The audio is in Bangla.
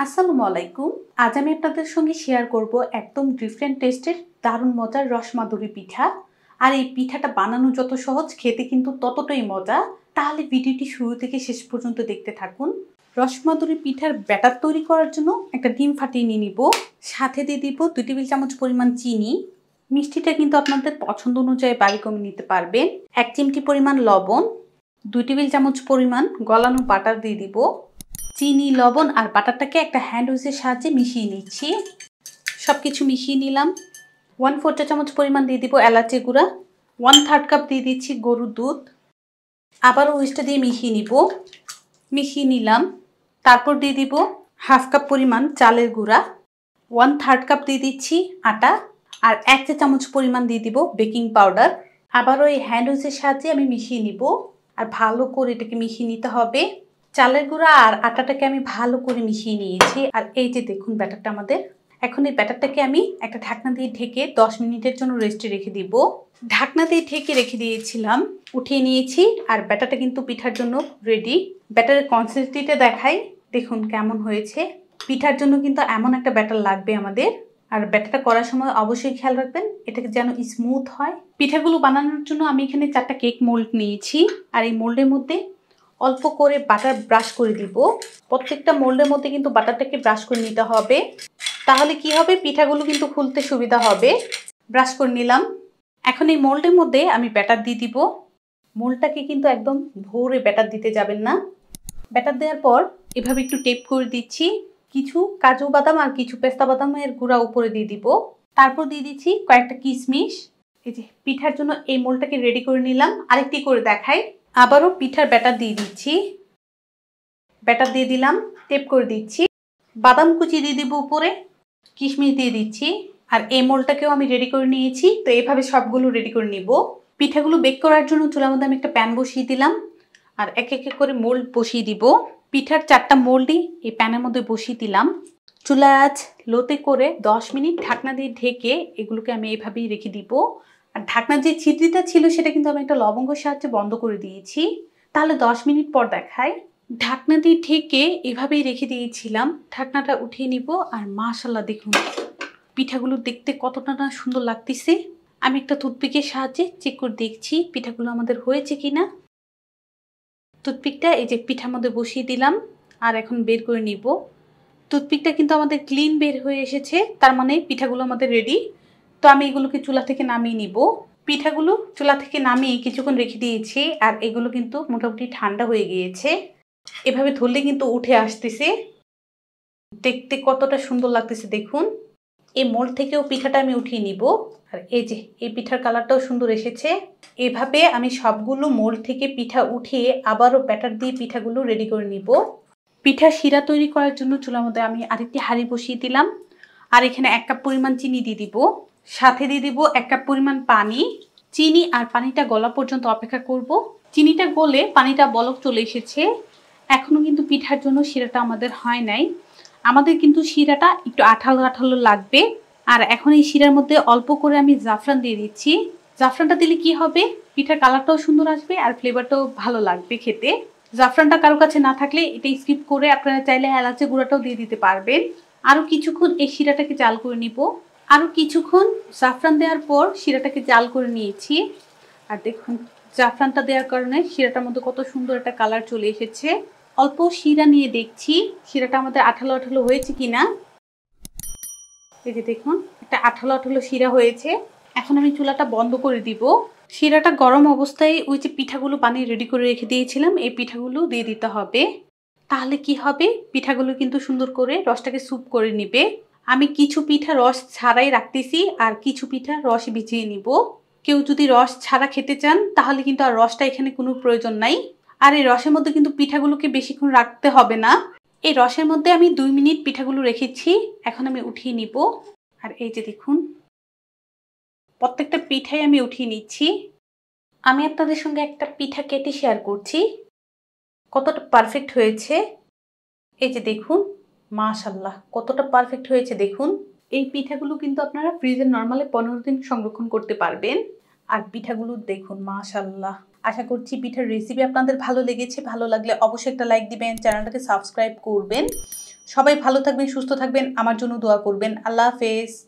আসসালামু আলাইকুম। আজ আমি আপনাদের সঙ্গে শেয়ার করব একদম ডিফারেন্ট টেস্টের দারুণ মজার রস মাধুরী পিঠা। আর এই পিঠাটা বানানো যত সহজ, খেতে কিন্তু ততটাই মজা। তাহলে ভিডিওটি শুরু থেকে শেষ পর্যন্ত দেখতে থাকুন। রস মাধুরী পিঠার ব্যাটার তৈরি করার জন্য একটা ডিম ফাটিয়ে নিয়ে নিব। সাথে দিয়ে দিব 2 টেবিল চামচ পরিমাণ চিনি। মিষ্টিটা কিন্তু আপনাদের পছন্দ অনুযায়ী বাড়ি কমে নিতে পারবেন। 1 চিমটি পরিমাণ লবণ, 2 টেবিল চামচ পরিমাণ গলানো বাটার দিয়ে দিব। চিনি, লবণ আর বাটারটাকে একটা হ্যান্ড উইচের সাহায্যে মিশিয়ে নিচ্ছি। সব কিছু মিশিয়ে নিলাম। 1/4 চা চামচ পরিমাণ দিয়ে দিব এলাচি গুঁড়া। 1/3 কাপ দিয়ে দিচ্ছি গরুর দুধ। আবারও উইচটা দিয়ে মিশিয়ে নিব। মিশিয়ে নিলাম। তারপর দিয়ে দিব 1/2 কাপ পরিমাণ চালের গুঁড়া। 1/3 কাপ দিয়ে দিচ্ছি আটা। আর 1 চা চামচ পরিমাণ দিয়ে দিব বেকিং পাউডার। আবারও এই হ্যান্ড উইচের সাহায্যে আমি মিশিয়ে নিব। আর ভালো করে এটাকে মিশিয়ে নিতে হবে। চালের গুঁড়া আর আটাটাকে আমি ভালো করে মিশিয়ে নিয়েছি। আর এই যে দেখুন ব্যাটারটা আমাদের। এখন এই ব্যাটারটাকে আমি একটা ঢাকনা দিয়ে ঢেকে 10 মিনিটের জন্য রেস্টে রেখে দিব। ঢাকনা দিয়ে ঢেকে রেখে দিয়েছিলাম, উঠিয়ে নিয়েছি। আর ব্যাটারটা কিন্তু পিঠার জন্য রেডি। ব্যাটারের কনসিস্টেন্সিটা দেখাই, দেখুন কেমন হয়েছে। পিঠার জন্য কিন্তু এমন একটা ব্যাটার লাগবে আমাদের। আর ব্যাটারটা করার সময় অবশ্যই খেয়াল রাখবেন এটাকে যেন স্মুথ হয়। পিঠাগুলো বানানোর জন্য আমি এখানে 4টা কেক মোল্ড নিয়েছি। আর এই মোল্ডের মধ্যে অল্প করে বাটার ব্রাশ করে দিব। প্রত্যেকটা মোল্ডের মধ্যে কিন্তু বাটারটাকে ব্রাশ করে নিতে হবে, তাহলে কি হবে পিঠাগুলো কিন্তু খুলতে সুবিধা হবে। ব্রাশ করে নিলাম। এখন এই মোল্ডের মধ্যে আমি ব্যাটার দিয়ে দিব। মোল্ডটাকে কিন্তু একদম ভরে ব্যাটার দিতে যাবেন না। ব্যাটার দেওয়ার পর এভাবে একটু টেপ করে দিচ্ছি। কিছু কাজু বাদাম আর কিছু পেস্তা বাদামের গুঁড়া উপরে দিয়ে দিব। তারপর দিয়ে দিচ্ছি কয়েকটা কিশমিশ। এই যে পিঠার জন্য এই মোল্ডটাকে রেডি করে নিলাম। আরেকটি করে দেখাই। আবারও পিঠার ব্যাটার দিয়ে দিচ্ছি। ব্যাটার দিয়ে দিলাম, টেপ করে দিচ্ছি। বাদাম কুচি দিয়ে দিব উপরে, কিশমিশ দিয়ে দিচ্ছি। আর এই মোল্ডটাকেও আমি রেডি করে নিয়েছি। তো এইভাবে সবগুলো রেডি করে নিব। পিঠাগুলো বেক করার জন্য চুলার মধ্যে আমি একটা প্যান বসিয়ে দিলাম। আর এক এক করে মোল্ড বসিয়ে দিব। পিঠার 4টা মোল্ডই এই প্যানের মধ্যে বসিয়ে দিলাম। চুলার আঁচ লোতে করে 10 মিনিট ঢাকনা দিয়ে ঢেকে এগুলোকে আমি এইভাবেই রেখে দিব। আর ঢাকনার যে ছিদ্রিটা ছিল সেটা কিন্তু আমি একটা লবঙ্গের সাহায্যে বন্ধ করে দিয়েছি। তাহলে 10 মিনিট পর দেখাই। ঢাকনা দিয়ে ঢেকে এভাবেই রেখে দিয়েছিলাম। ঢাকনাটা উঠিয়ে নিব। আর মাশাআল্লাহ দেখুন পিঠাগুলো দেখতে কতটা না সুন্দর লাগতেছে। আমি একটা টুথপিকের সাহায্যে চেক করে দেখছি পিঠাগুলো আমাদের হয়েছে কিনা। টুথপিকটা এই যে পিঠার মধ্যে বসিয়ে দিলাম। আর এখন বের করে নিব। টুথপিকটা কিন্তু আমাদের ক্লিন বের হয়ে এসেছে, তার মানে পিঠাগুলো আমাদের রেডি। তো আমি এগুলোকে চুলা থেকে নামিয়ে নিব। পিঠাগুলো চুলা থেকে নামিয়ে কিছুক্ষণ রেখে দিয়েছি। আর এগুলো কিন্তু মোটামুটি ঠান্ডা হয়ে গিয়েছে। এভাবে ধরলে কিন্তু উঠে আসতেছে। দেখতে কতটা সুন্দর লাগতেছে দেখুন। এই মোল্ড থেকেও পিঠাটা আমি উঠিয়ে নিব। আর এই যে এই পিঠার কালারটাও সুন্দর এসেছে। এভাবে আমি সবগুলো মোল্ড থেকে পিঠা উঠিয়ে আবারও ব্যাটার দিয়ে পিঠাগুলো রেডি করে নিব। পিঠার শিরা তৈরি করার জন্য চুলার মধ্যে আমি আরেকটি হাঁড়ি বসিয়ে দিলাম। আর এখানে 1 কাপ পরিমাণ চিনি দিয়ে দিব। সাথে দিয়ে দিব 1 কাপ পরিমাণ পানি। চিনি আর পানিটা গলা পর্যন্ত অপেক্ষা করব। চিনিটা গলে পানিটা বলক চলে এসেছে। এখনো কিন্তু পিঠার জন্য শিরাটা আমাদের হয় নাই। আমাদের কিন্তু শিরাটা একটু আঠালো আঠালো লাগবে। আর এখন এই শিরার মধ্যে অল্প করে আমি জাফরান দিয়ে দিচ্ছি। জাফরানটা দিলে কি হবে, পিঠার কালারটাও সুন্দর আসবে আর ফ্লেভারটাও ভালো লাগবে খেতে। জাফরানটা কারো কাছে না থাকলে এটা স্কিপ করে আপনারা চাইলে এলাচি গুঁড়াটাও দিয়ে দিতে পারবেন। আরও কিছুক্ষণ এই শিরাটাকে জাল করে নিব। আরও কিছুক্ষণ জাফরান দেওয়ার পর শিরাটাকে জাল করে নিয়েছি। আর দেখুন জাফরানটা দেওয়ার কারণে শিরাটার মধ্যে কত সুন্দর একটা কালার চলে এসেছে। অল্প শিরা নিয়ে দেখছি শিরাটা আমাদের আঠালো আঠালো হয়েছে কিনা। এই যে দেখুন একটা আঠালো আঠালো শিরা হয়েছে। এখন আমি চুলাটা বন্ধ করে দিব। শিরাটা গরম অবস্থায় ওই যে পিঠাগুলো বানিয়ে রেডি করে রেখে দিয়েছিলাম এই পিঠাগুলো দিয়ে দিতে হবে। তাহলে কি হবে, পিঠাগুলো কিন্তু সুন্দর করে রসটাকে স্যুপ করে নিবে। আমি কিছু পিঠা রস ছাড়াই রাখতেছি আর কিছু পিঠা রস ভিজিয়ে নিব। কেউ যদি রস ছাড়া খেতে চান তাহলে কিন্তু আর রসটা এখানে কোনো প্রয়োজন নাই। আর এই রসের মধ্যে কিন্তু পিঠাগুলোকে বেশিক্ষণ রাখতে হবে না। এই রসের মধ্যে আমি 2 মিনিট পিঠাগুলো রেখেছি। এখন আমি উঠিয়ে নিব। আর এই যে দেখুন প্রত্যেকটা পিঠাই আমি উঠিয়ে নিচ্ছি। আমি আপনাদের সঙ্গে একটা পিঠা কেটে শেয়ার করছি কতটা পারফেক্ট হয়েছে। এই যে দেখুন মাশাআল্লাহ কতটা পারফেক্ট হয়েছে দেখুন। এই পিঠাগুলো কিন্তু আপনারা ফ্রিজে নরমালি 15 দিন সংরক্ষণ করতে পারবেন। আর পিঠাগুলো দেখুন মাশাআল্লাহ। আশা করছি পিঠার রেসিপি আপনাদের ভালো লেগেছে। ভালো লাগলে অবশ্যই একটা লাইক দিবেন, চ্যানেলটাকে সাবস্ক্রাইব করবেন। সবাই ভালো থাকবেন, সুস্থ থাকবেন, আমার জন্য দোয়া করবেন। আল্লাহ হাফেজ।